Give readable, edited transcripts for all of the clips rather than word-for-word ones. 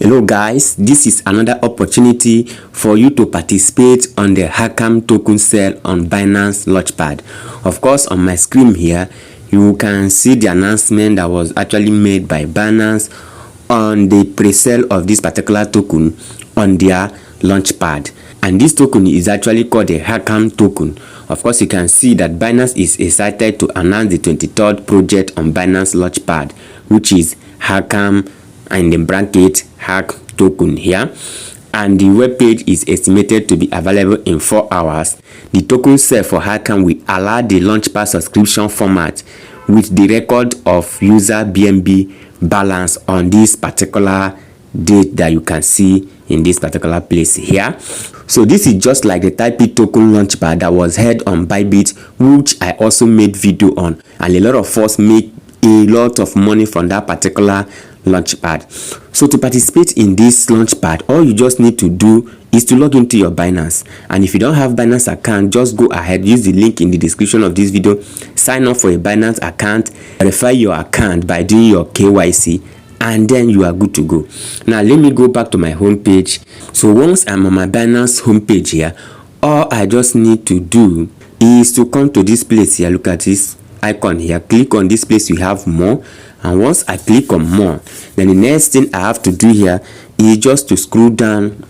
Hello guys, this is another opportunity for you to participate on the Arkham Token sale on Binance Launchpad. Of course, on my screen here, you can see the announcement that was actually made by Binance on the pre-sale of this particular token on their Launchpad. And this token is actually called the Arkham Token. Of course, you can see that Binance is excited to announce the 23rd project on Binance Launchpad, which is Arkham and in bracket Arkham Token here, and the web page is estimated to be available in 4 hours. The token sale for Arkham will allow the Launchpad subscription format with the record of user BNB balance on this particular date that you can see in this particular place here. So this is just like the Type It token Launchpad that was held on BYBIT, which I also made video on, and a lot of us make a lot of money from that particular Launchpad. So to participate in this Launchpad, all you just need to do is to log into your Binance. And if you don't have Binance account, just go ahead, use the link in the description of this video, sign up for a Binance account, verify your account by doing your KYC, and then you are good to go. Now let me go back to my home page. So once I'm on my Binance homepage here, all I just need to do is to come to this place here. Look at this icon here, click on this place, you have more. And once I click on more, then the next thing I have to do here is just to scroll down,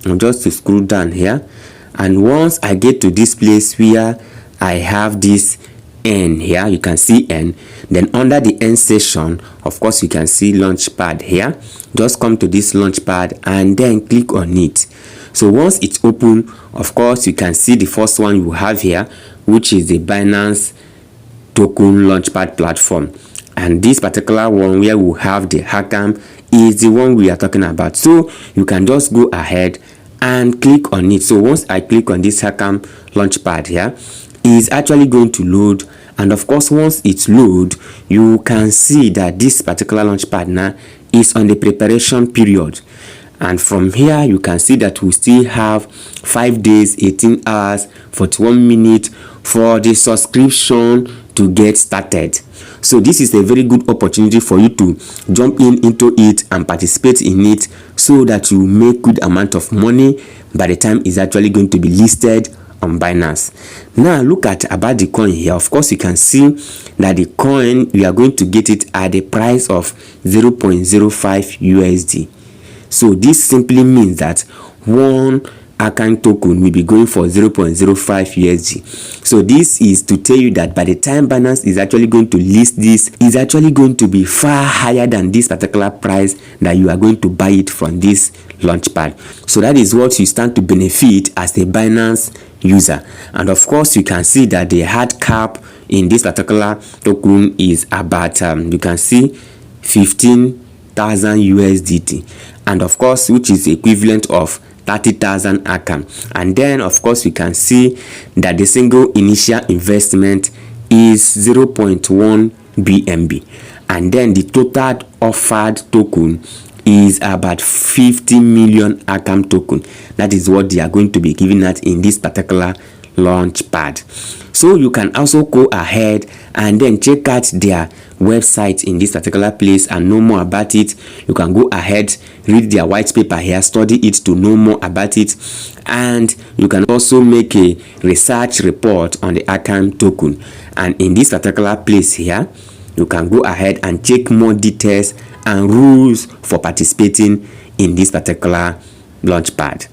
here. And once I get to this place where I have this N here, you can see N. Then under the N section, of course, you can see Launchpad here. Just come to this Launchpad and then click on it. So once it's open, of course, you can see the first one you have here, which is the Binance Token Launchpad platform. And this particular one where we have the Arkham is the one we are talking about. So you can just go ahead and click on it. So once I click on this Arkham Launchpad here, it's actually going to load. And of course, once it's load, you can see that this particular Launchpad now is on the preparation period. And from here, you can see that we still have 5 days, 18 hours, 41 minutes for the subscription to get started. So this is a very good opportunity for you to jump into it and participate in it, so that you make good amount of money by the time it's actually going to be listed on Binance. Now look at about the coin here. Of course, you can see that the coin, we are going to get it at the price of 0.05 USD. So this simply means that one Arkham token will be going for 0.05 USD. So this is to tell you that by the time Binance is actually going to list this, is actually going to be far higher than this particular price that you are going to buy it from this Launchpad. So that is what you stand to benefit as a Binance user. And of course, you can see that the hard cap in this particular token is about you can see 15,000 USDT, and of course, which is equivalent of 30,000 Arkham. And then of course, you can see that the single initial investment is 0.1 BNB, and then the total offered token is about 50 million Arkham token. That is what they are going to be giving us in this particular Launchpad. So you can also go ahead and then check out their website in this particular place and know more about it. You can go ahead, read their white paper here, study it to know more about it, and you can also make a research report on the Arkham token. And in this particular place here, you can go ahead and check more details and rules for participating in this particular Launchpad.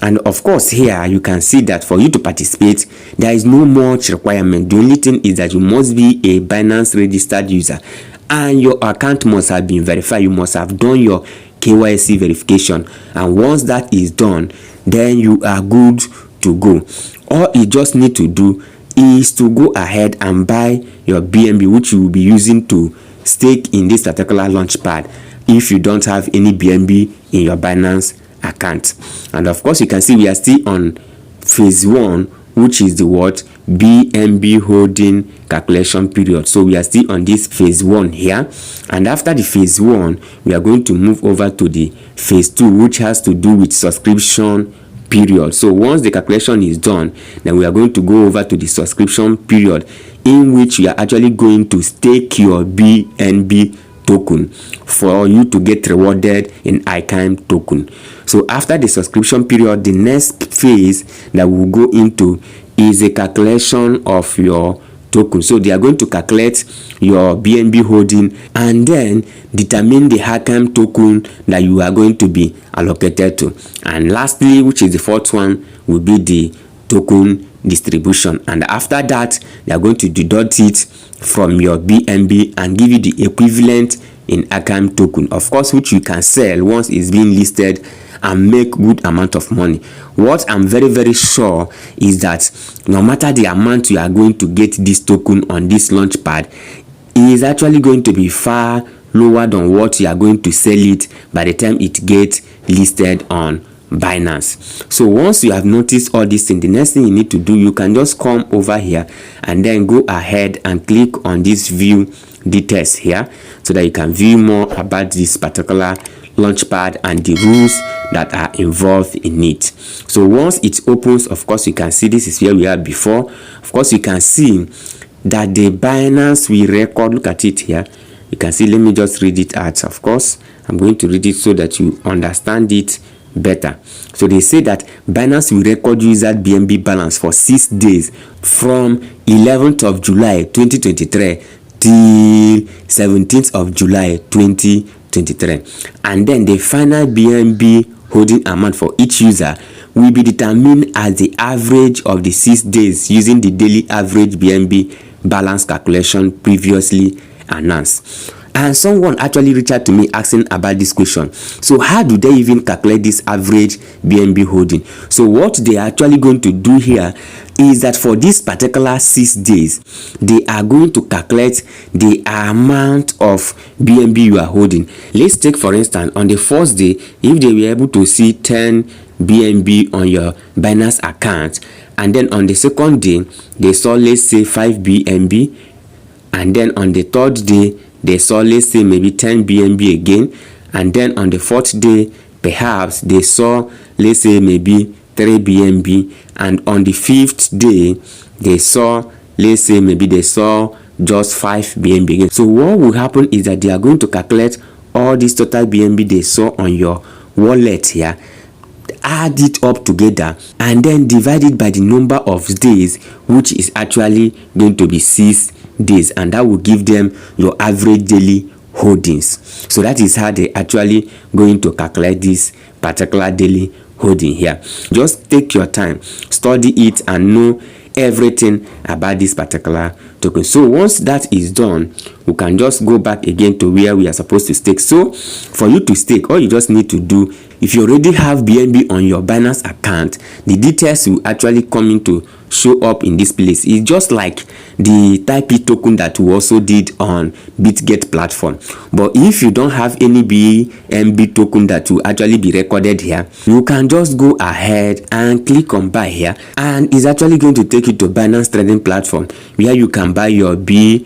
And of course, here you can see that for you to participate, there is no much requirement. The only thing is that you must be a Binance registered user and your account must have been verified. You must have done your KYC verification, and once that is done, then you are good to go. All you just need to do is to go ahead and buy your BNB, which you will be using to stake in this particular Launchpad if you don't have any BNB in your Binance account. And of course, you can see we are still on phase 1, which is the what BNB holding calculation period. So we are still on this phase 1 here, and after the phase 1, we are going to move over to the phase 2, which has to do with subscription period. So once the calculation is done, then we are going to go over to the subscription period, in which we are actually going to stake your BNB token for you to get rewarded in Arkham token. So after the subscription period, the next phase that we'll go into is a calculation of your token. So they are going to calculate your BNB holding and then determine the Arkham token that you are going to be allocated to. And lastly, which is the fourth one, will be the token distribution. And after that, they are going to deduct it from your BNB and give you the equivalent in Arkham token, of course, which you can sell once it's being listed and make good amount of money. What I'm very sure is that no matter the amount you are going to get this token on this launchpad, is actually going to be far lower than what you are going to sell it by the time it gets listed on Binance. So once you have noticed all these things, the next thing you need to do, you can just come over here and then go ahead and click on this view details here so that you can view more about this particular launchpad and the rules that are involved in it. So once it opens, of course, you can see this is where we are before. Of course, you can see that the Binance we record, look at it here. You can see, let me just read it out. Of course, I'm going to read it so that you understand it better. So they say that Binance will record user BNB balance for 6 days from 11th of July 2023 till 17th of July 2023, and then the final BNB holding amount for each user will be determined as the average of the 6 days using the daily average BNB balance calculation previously announced. And someone actually reached out to me asking about this question. So how do they even calculate this average BNB holding? So what they are actually going to do here is that for this particular 6 days, they are going to calculate the amount of BNB you are holding. Let's take, for instance, on the first day, if they were able to see 10 BNB on your Binance account, and then on the second day, they saw, let's say, 5 BNB, and then on the third day, they saw, let's say, maybe 10 BNB again, and then on the fourth day, perhaps they saw, let's say, maybe 3 BNB, and on the fifth day, they saw, let's say, maybe they saw just 5 BNB again. So what will happen is that they are going to calculate all this total BNB they saw on your wallet here, add it up together, and then divide it by the number of days, which is actually going to be 6 days, and that will give them your average daily holdings. So that is how they actually going to calculate this particular daily holding here. Just take your time, study it, and know everything about this particular token. So once that is done, we can just go back again to where we are supposed to stake. So for you to stake, all you just need to do, if you already have BNB on your Binance account, the details will actually come into show up in this place. It's just like the Type E token that we also did on Bitget platform. But if you don't have any BNB token that will actually be recorded here, you can just go ahead and click on buy here, and it's actually going to take you to Binance trading platform where you can buy your BNB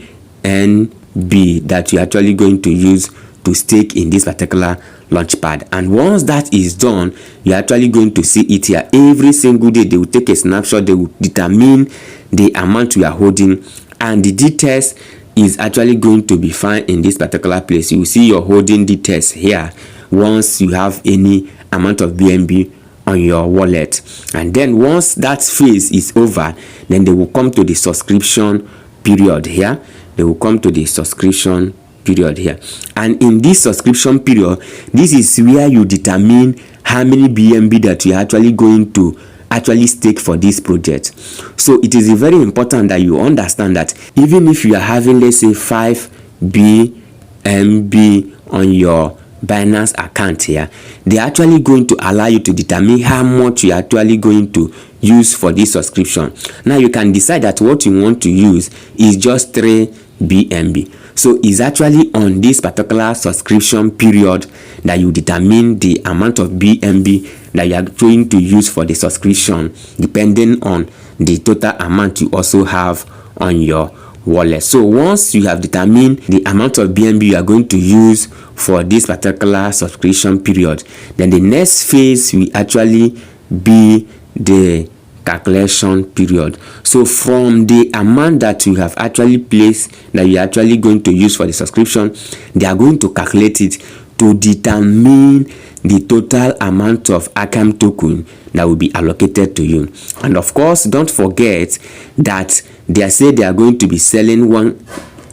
that you're actually going to use to stake in this particular launchpad. And once that is done, you're actually going to see it here every single day. They will take a snapshot, they will determine the amount you are holding, and the details is actually going to be found in this particular place. You will see your holding details here once you have any amount of BNB on your wallet. And then once that phase is over, then they will come to the subscription period here. They will come to the subscription period here, and in this subscription period, this is where you determine how many BNB that you are actually going to actually stake for this project. So it is very important that you understand that even if you are having, let's say, 5 BNB on your Binance account here, they are actually going to allow you to determine how much you are actually going to use for this subscription. Now you can decide that what you want to use is just 3 BNB. So it's actually on this particular subscription period that you determine the amount of BNB that you are going to use for the subscription, depending on the total amount you also have on your wallet. So once you have determined the amount of BNB you are going to use for this particular subscription period, then the next phase will actually be the calculation period. So from the amount that you have actually placed, that you're actually going to use for the subscription, they are going to calculate it to determine the total amount of Arkham token that will be allocated to you. And of course, don't forget that they say they are going to be selling one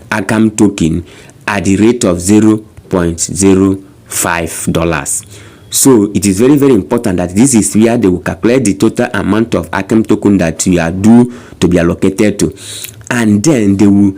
Arkham token at the rate of $0.05. So it is very, very important that this is where they will calculate the total amount of Arkham token that you are due to be allocated to, and then they will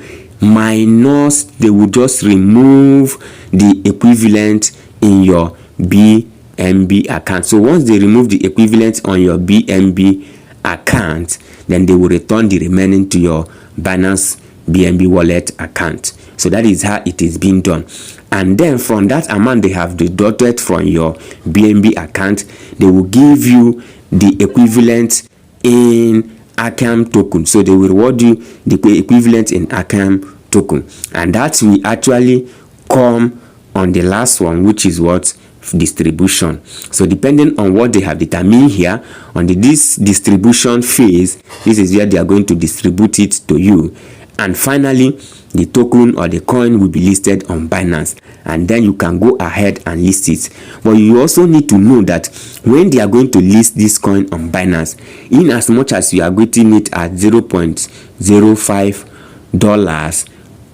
just remove the equivalent in your BNB account. So once they remove the equivalent on your BNB account, then they will return the remaining to your Binance BNB wallet account. So that is how it is being done. And then from that amount they have deducted from your BNB account, they will give you the equivalent in Arkham token. So they will reward you the equivalent in Arkham token, and that will actually come on the last one, which is what? Distribution. So depending on what they have determined here on this distribution phase, this is where they are going to distribute it to you. And finally, the token or the coin will be listed on Binance, and then you can go ahead and list it. But you also need to know that when they are going to list this coin on Binance, in as much as you are getting it at $0.05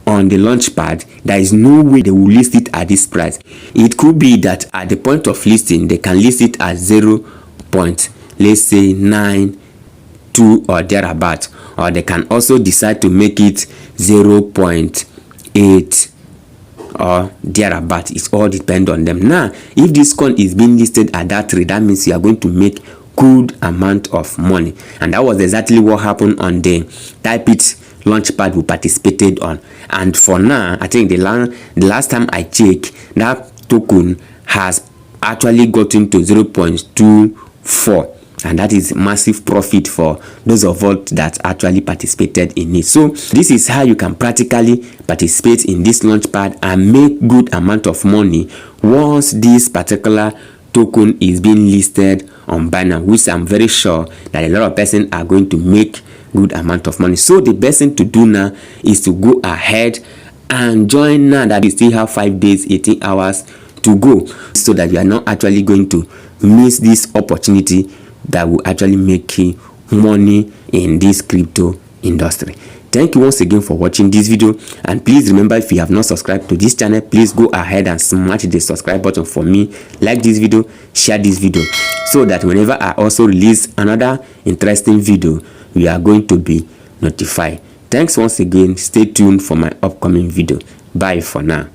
on the Launchpad, there is no way they will list it at this price. It could be that at the point of listing, they can list it at 0.92 or thereabout, or they can also decide to make it 0.8 or thereabout. It all depends on them. Now, if this coin is being listed at that rate, that means you are going to make good amount of money, and that was exactly what happened on the BYBIT Launchpad we participated on. And for now, I think the last time I checked, that token has actually gotten to 0.24, and that is massive profit for those of us that actually participated in it. So this is how you can practically participate in this Launchpad and make good amount of money once this particular token is being listed on Binance, which I'm very sure that a lot of persons are going to make good amount of money. So the best thing to do now is to go ahead and join now, that you still have 5 days, 18 hours to go, so that you are not actually going to miss this opportunity that will actually make you money in this crypto industry. Thank you once again for watching this video, and please remember, if you have not subscribed to this channel, please go ahead and smash the subscribe button for me, like this video, share this video, so that whenever I also release another interesting video, we are going to be notified. Thanks once again. Stay tuned for my upcoming video. Bye for now.